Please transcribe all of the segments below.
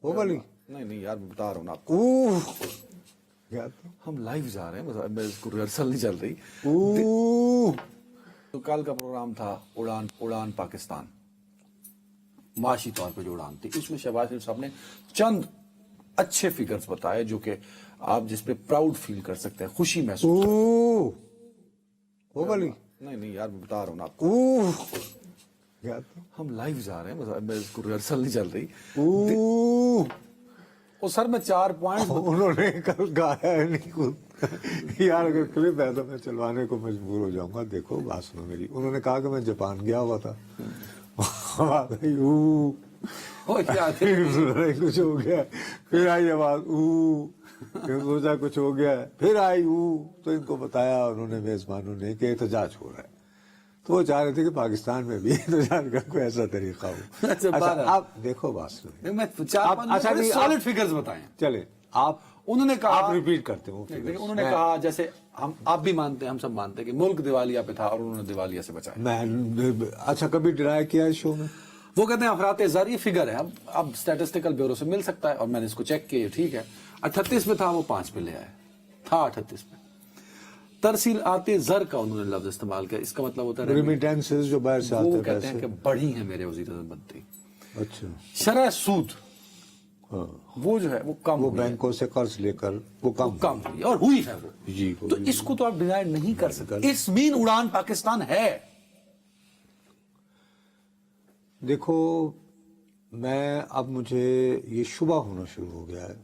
وہ والی نہیں یار میں بتا رہا ہوں نا آپ کو. کیا ہم لائیو جا رہے ہیں, میں اس کو ریہرسل نہیں چل رہی. تو کل کا پروگرام تھا اڑان پاکستان, معاشی طور پہ جو اڑان تھی, اس میں شہباز شریف صاحب نے چند اچھے فگرز بتائے جو کہ آپ جس پہ پراؤڈ فیل کر سکتے ہیں, خوشی محسوس کر سکتے ہیں. وہ والی نہیں یار میں بتا رہا ہوں نا آپ کو. کیا ہم لائیو جا رہے ہیں, میں اس کو ریہرسل نہیں چل رہی. اور سر میں 4 پوائنٹ انہوں نے کل گایا ہے نہیں خود یار, اگر کلپ ہے تو میں چلوانے کو مجبور ہو جاؤں گا. دیکھو بات سنو میری, انہوں نے کہا کہ میں جاپان گیا ہوا تھا, پھر کچھ ہو گیا, پھر آئی آواز پھر سوچا کچھ ہو گیا, پھر آئی تو ان کو بتایا انہوں نے میزبانوں نے کہ احتجاج ہو رہا ہے. تو وہ چاہ رہے تھے کہ پاکستان میں بھی احتجاج کا کوئی ایسا طریقہ ہو. اچھا آپ دیکھو بات سنو, میں 4 سالڈ فگرز بتائیں. چلے آپ انہوں نے کہا, آپ ریپیٹ کرتے ہو. انہوں نے کہا جیسے آپ بھی مانتے ہیں, ہم سب مانتے ہیں کہ ملک دیوالیہ پہ تھا اور انہوں نے دیوالیہ سے بچایا. میں اچھا کبھی ڈرائی کیا اس شو میں؟ وہ کہتے ہیں افراط زر, یہ فگر ہے, اب اسٹیٹسٹیکل بیورو سے مل سکتا ہے, اور میں نے اس کو چیک کیا, ٹھیک ہے 38 میں تھا, وہ 5 پہ لے آئے, تھا 38 میں. ترسیلات زر کا انہوں نے لفظ استعمال کیا, اس کا مطلب ہوتا ہے ریمیٹنسز جو باہر سے آتے ہیں, وہ کہتے ہیں کہ بڑھی ہیں میرے وزیر اعظم بنتی. اچھا شرح سود وہ جو ہے وہ کم, وہ بینکوں سے قرض لے کر وہ کم ہوئی اور ہوئی ہے وہ. جی, تو اس کو تو آپ ڈینائی نہیں کر سکتے. اس مین اڑان پاکستان ہے. دیکھو میں اب مجھے یہ شبہ ہونا شروع ہو گیا ہے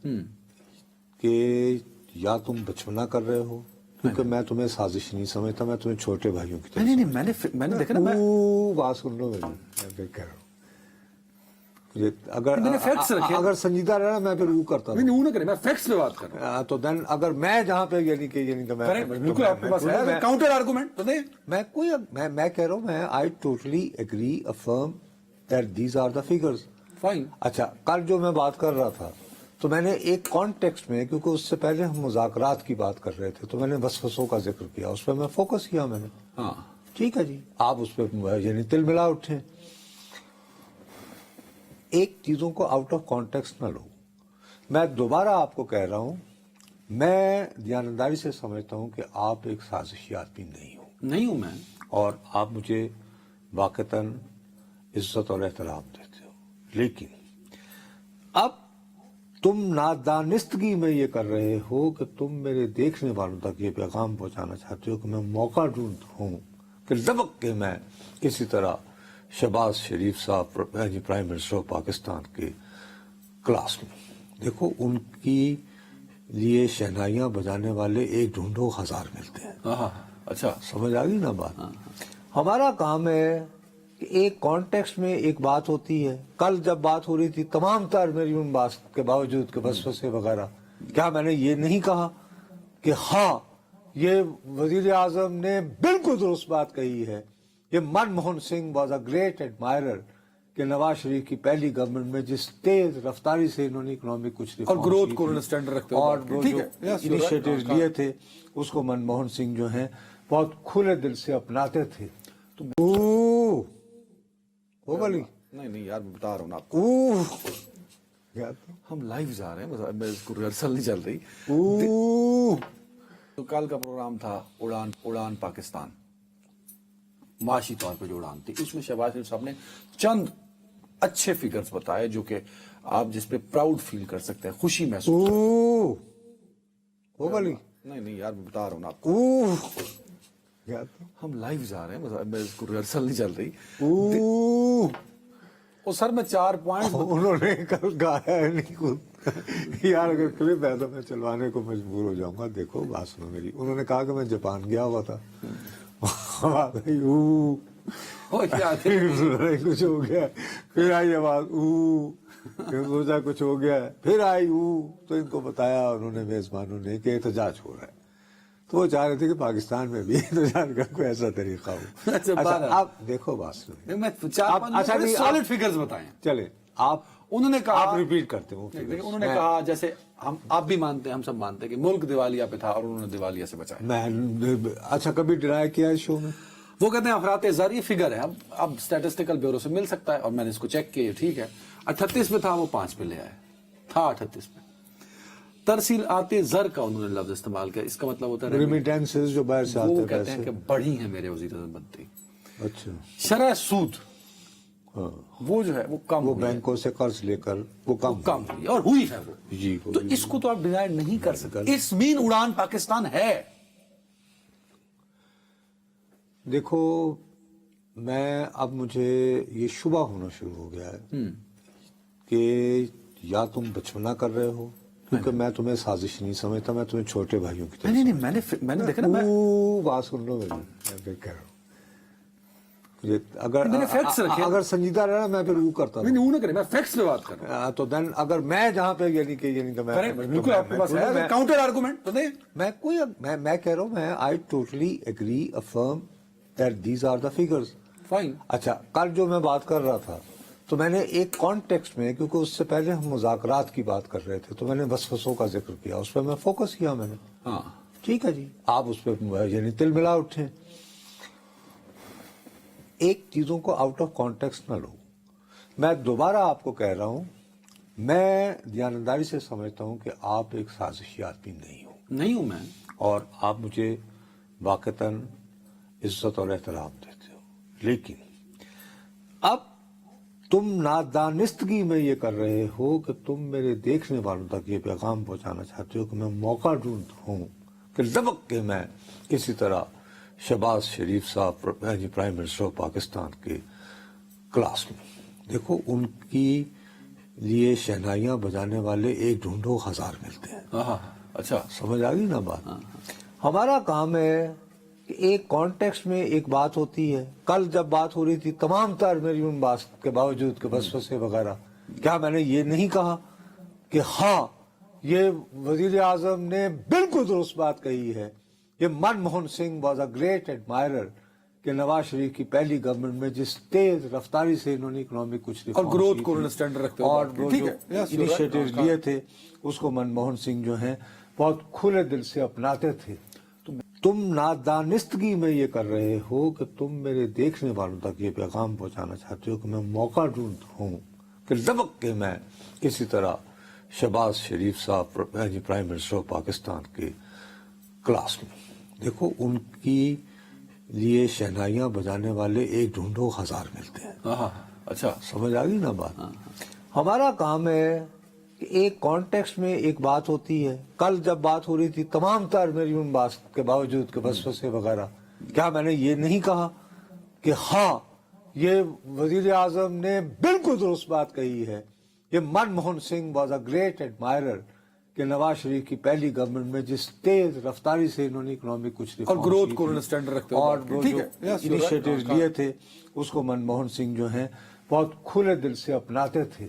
کہ یا تم بچپنا کر رہے ہو, کیونکہ میں تمہیں سازش نہیں سمجھتا, میں تمہیں چھوٹے بھائیوں کی طرح. نہیں میں نے دیکھا نا, بات سن لو میری, میں کہہ رہا ہوں اگر سنجیدہ رہنا میں پھر وہ کرتا ہوں. نہیں نہ کریں, میں فیکٹس پہ بات کر رہا ہوں. تو دین اگر میں جہاں پہ یعنی کہ بالکل آپ کے پاس ہے کاؤنٹر آرگومنٹ تو دیں. میں کہہ رہا ہوں, میں I totally agree affirm that these are the figures. Fine. اچھا کل جو میں بات کر رہا تھا تو میں نے ایک کانٹیکسٹ میں, کیونکہ اس سے پہلے ہم مذاکرات کی بات کر رہے تھے, تو میں نے وسوسوں کا ذکر کیا, اس پہ میں فوکس کیا میں نے. ہاں ٹھیک ہے جی, آپ اس پہ یعنی تل ملا اٹھے. ایک چیزوں کو آؤٹ آف کانٹیکسٹ نہ لو. میں دوبارہ آپ کو کہہ رہا ہوں, میں دیانتداری سے سمجھتا ہوں کہ آپ ایک سازشی آدمی نہیں ہوں میں, اور آپ مجھے واقعتاً عزت اور احترام دیتے ہو, لیکن اب تم نادانستگی میں یہ کر رہے ہو کہ تم میرے دیکھنے والوں تک یہ پیغام پہنچانا چاہتے ہو کہ میں موقع ڈھونڈ ہوں کہ لبک کے میں کسی طرح شہباز شریف صاحب پرائم منسٹر آف پاکستان کے کلاس میں. دیکھو ان کی لیے شہنائیاں بجانے والے ایک ڈھونڈو 1000 ملتے ہیں. اچھا سمجھ آ گئی نا بات. ہمارا کام ہے کہ ایک کانٹیکسٹ میں ایک بات ہوتی ہے. کل جب بات ہو رہی تھی تمام تر میری ان بات کے باوجود کہ وسوسے وغیرہ, کیا میں نے یہ نہیں کہا کہ ہاں یہ وزیر اعظم نے بالکل درست بات کہی ہے, یہ Manmohan Singh was a great admirer کہ نواز شریف کی پہلی گورنمنٹ میں جس تیز رفتاری سے انہوں نے اکنامک کچھ اور گروتھ کو اسٹینڈرڈ رکھتے اور وہ جو انیشیٹیوز لیے تھے اس کو منموہن سنگھ جو ہیں بہت کھلے دل سے اپناتے تھے. تو وہ والی نہیں یار میں بتا رہا ہوں نا آپ کو. ہم لائیو جا رہے ہیں, میں اس کو ریہرسل نہیں چل رہی. تو کل کا پروگرام تھا اڑان پاکستان, معاشی طور پہ جو اڑان تھی, اس میں شہباز شریف صاحب نے چند اچھے فگرز بتائے جو کہ آپ جس پہ پراؤڈ فیل کر سکتے ہیں, خوشی محسوس. وہ والی نہیں یار میں بتا رہا ہوں نا آپ کو. ہم لائیو جا رہے ہیں, میں اس کو ریہرسل نہیں چل رہی. اور سر میں 4 پوائنٹ انہوں نے کل گایا ہے نہیں خود یار, اگر کلپ ہے تو میں چلوانے کو مجبور ہو جاؤں گا. دیکھو بات سنو میری, انہوں نے کہا کہ میں جاپان گیا ہوا تھا, کچھ ہو گیا, پھر آئی آواز پھر سوچا کچھ ہو گیا, پھر آئی تو ان کو بتایا انہوں نے میزبانوں نے کہ احتجاج ہو رہا ہے. تو وہ چاہ رہے تھے کہ پاکستان میں بھی احتجاج کا کوئی ایسا طریقہ ہو. اچھا آپ دیکھو بات سنو, میں 4 سالڈ فگرز بتائیں. چلے آپ انہوں نے کہا, آپ ریپیٹ کرتے ہو. انہوں نے کہا جیسے آپ بھی مانتے ہیں, ہم سب مانتے ہیں کہ ملک دیوالیہ پہ تھا اور انہوں نے دیوالیہ سے بچایا. میں اچھا کبھی ڈرائی کیا اس شو میں؟ وہ کہتے ہیں افراط زر, یہ فگر ہے, اب اسٹیٹسٹیکل بیورو سے مل سکتا ہے, اور میں نے اس کو چیک کیا, ٹھیک ہے 38 میں تھا, وہ 5 پہ لے آئے. تھا 38 میں. ترسیل آتے زر کا انہوں نے لفظ استعمال کیا. اس کا مطلب ہوتا ہے ریمیٹنسز جو باہر سے آتے وہ ہیں کہتے ہیں پیسے. کہ بڑھی ہیں میرے وزیر اعظم بنتے. اچھا شرح سود ہاں وہ جو ہے وہ کم وہ ہوئی ہے. بینکوں سے قرض لے کر وہ کم کم ہوئی ہے اور ہوئی ہے وہ. جی تو اس کو تو آپ ڈینائی نہیں کر سکتے. اس مین اڑان پاکستان ہے. دیکھو میں اب مجھے یہ شبہ ہونا شروع ہو گیا ہے کہ یا تم بچپنا کر رہے ہو کیونکہ میں تمہیں سازش نہیں سمجھتا, میں تمہیں چھوٹے بھائیوں کی طرح نہیں میں نے دیکھا نا بات سن لو میری, میں پھر کہہ رہا ہوں مجھے میں نے facts رکھے. اگر سنجیدہ رہنا میں پھر وہ کرتا ہوں. نہیں نہ کریں, میں فیکٹس پہ بات کر رہا ہوں. تو دین اگر میں جہاں پہ یعنی کہ میں بالکل آپ کے پاس ہے کاؤنٹر آرگومنٹ تو دیں. میں کہہ رہا ہوں میں I totally agree affirm that these are the figures. Fine. اچھا کل جو میں بات کر رہا تھا تو میں نے ایک کانٹیکسٹ میں, کیونکہ اس سے پہلے ہم مذاکرات کی بات کر رہے تھے, تو میں نے وسوسوں کا ذکر کیا, اس پہ میں فوکس کیا میں نے. ہاں ٹھیک ہے جی, آپ اس پہ یعنی تل ملا اٹھے. ایک چیزوں کو آؤٹ آف کانٹیکسٹ نہ لو. میں دوبارہ آپ کو کہہ رہا ہوں, میں دیانتداری سے سمجھتا ہوں کہ آپ ایک سازشی آدمی نہیں ہوں میں. اور آپ مجھے واقعتاً عزت اور احترام دیتے ہو, لیکن اب تم نادانستگی میں یہ کر رہے ہو کہ تم میرے دیکھنے والوں تک یہ پیغام پہنچانا چاہتے ہو کہ میں موقع ڈھونڈتا ہوں کہ لبک کے میں کسی طرح شہباز شریف صاحب پرائم منسٹر آف پاکستان کے کلاس میں. دیکھو ان کی لیے شہنائیاں بجانے والے ایک ڈھونڈو 1000 ملتے ہیں. اچھا سمجھ آ گئی نا بات. ہمارا کام ہے کہ ایک کانٹیکسٹ میں ایک بات ہوتی ہے. کل جب بات ہو رہی تھی تمام تر میری ان بات کے باوجود کہ وسوسے وغیرہ, کیا میں نے یہ نہیں کہا کہ ہاں یہ وزیر اعظم نے بالکل درست بات کہی ہے, یہ Manmohan Singh was a great admirer کہ نواز شریف کی پہلی گورنمنٹ میں جس تیز رفتاری سے انہوں نے اکنامک کچھ اور گروتھ کو اسٹینڈرڈ رکھتے اور وہ جو انیشیٹو لیے تھے اس کو منموہن سنگھ جو ہیں بہت کھلے دل سے اپناتے تھے. تم نادانستگی میں یہ کر رہے ہو کہ تم میرے دیکھنے والوں تک یہ پیغام پہنچانا چاہتے ہو کہ میں موقع ڈھونڈتا ہوں کہ لبک کے میں کسی طرح شہباز شریف صاحب پرائم منسٹر آف پاکستان کے کلاس میں. دیکھو ان کی لیے شہنائیاں بجانے والے ایک ڈھونڈو 1000 ملتے ہیں. اچھا سمجھ آ گئی نا بات. ہمارا کام ہے کہ ایک کانٹیکسٹ میں ایک بات ہوتی ہے. کل جب بات ہو رہی تھی تمام تر میری ان بات کے باوجود کہ وسوسے وغیرہ, کیا میں نے یہ نہیں کہا کہ ہاں یہ وزیر اعظم نے بالکل درست بات کہی ہے, یہ Manmohan Singh was a great admirer کہ نواز شریف کی پہلی گورنمنٹ میں جس تیز رفتاری سے انہوں نے اکنامک کچھ اور گروتھ کو اسٹینڈرڈ رکھتے اور وہ جو انیشیٹو لیے تھے اس کو منموہن سنگھ جو ہیں بہت کھلے دل سے اپناتے تھے.